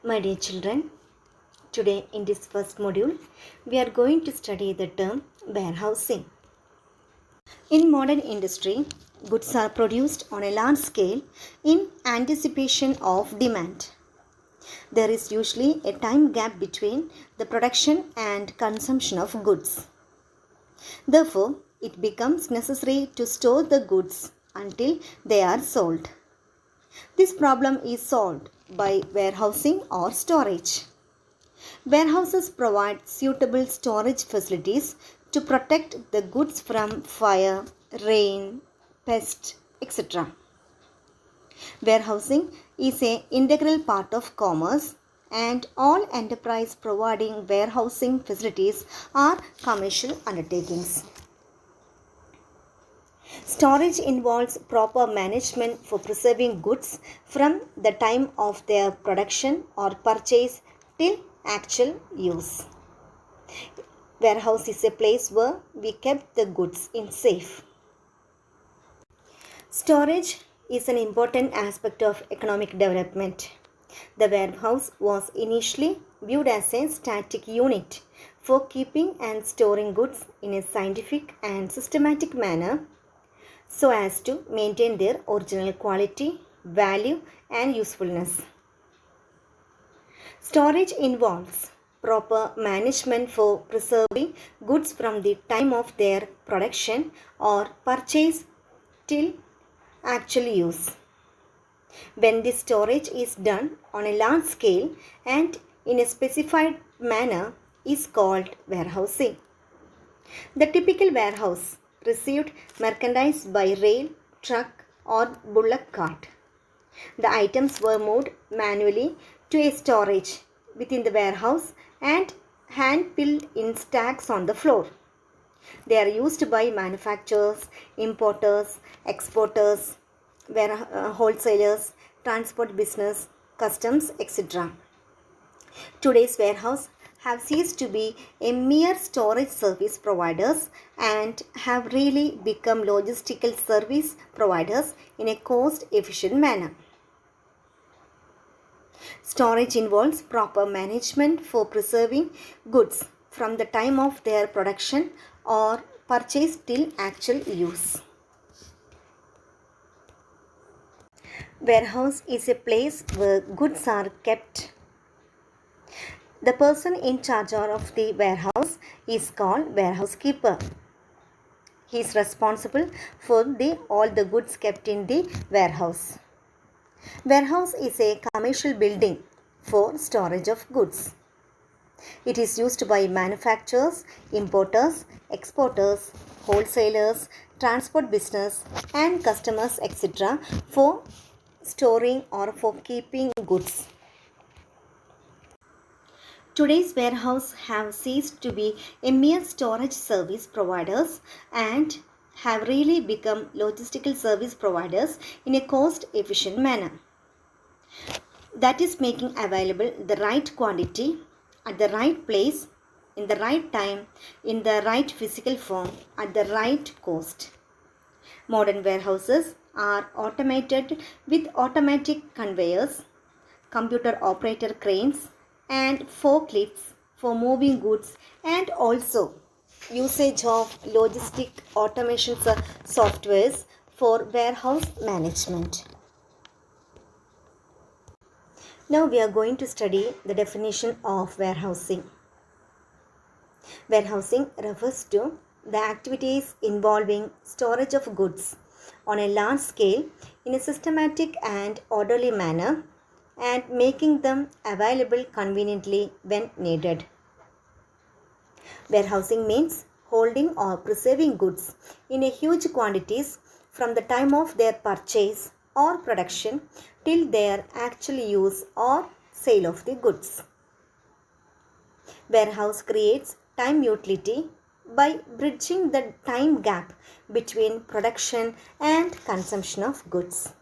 My dear children, today in this first module, we are going to study the term warehousing. In modern industry, goods are produced on a large scale in anticipation of demand. There is usually a time gap between the production and consumption of goods. Therefore, it becomes necessary to store the goods until they are sold. This problem is solved by warehousing or storage. Warehouses provide suitable storage facilities to protect the goods from fire, rain, pest, etc. Warehousing is an integral part of commerce, and all enterprise providing warehousing facilities are commercial undertakings. Storage involves proper management for preserving goods from the time of their production or purchase till actual use. Warehouse is a place where we kept the goods in safe. Storage is an important aspect of economic development. The warehouse was initially viewed as a static unit for keeping and storing goods in a scientific and systematic manner so as to maintain their original quality, value, and usefulness. Storage involves proper management for preserving goods from the time of their production or purchase till actual use. When this storage is done on a large scale and in a specified manner is called warehousing. The typical warehouse received merchandise by rail, truck, or bullock cart. The items were moved manually to a storage within the warehouse and hand-piled in stacks on the floor. They are used by manufacturers, importers, exporters, wholesalers, transport business, customs, etc. Today's warehouse have ceased to be a mere storage service providers and have really become logistical service providers in a cost-efficient manner. Storage involves proper management for preserving goods from the time of their production or purchase till actual use. Warehouse is a place where goods are kept. The person in charge of the warehouse is called warehouse keeper. He is responsible for all the goods kept in the warehouse. Warehouse is a commercial building for storage of goods. It is used by manufacturers, importers, exporters, wholesalers, transport business, and customers, etc. for storing or for keeping goods. Today's warehouse have ceased to be a mere storage service providers and have really become logistical service providers in a cost-efficient manner. That is making available the right quantity at the right place, in the right time, in the right physical form, at the right cost. Modern warehouses are automated with automatic conveyors, computer-operated cranes, and forklifts for moving goods, and also usage of logistic automation softwares for warehouse management. Now we are going to study the definition of warehousing. Warehousing refers to the activities involving storage of goods on a large scale in a systematic and orderly manner and making them available conveniently when needed. Warehousing means holding or preserving goods in a huge quantities from the time of their purchase or production till their actual use or sale of the goods. Warehouse creates time utility by bridging the time gap between production and consumption of goods.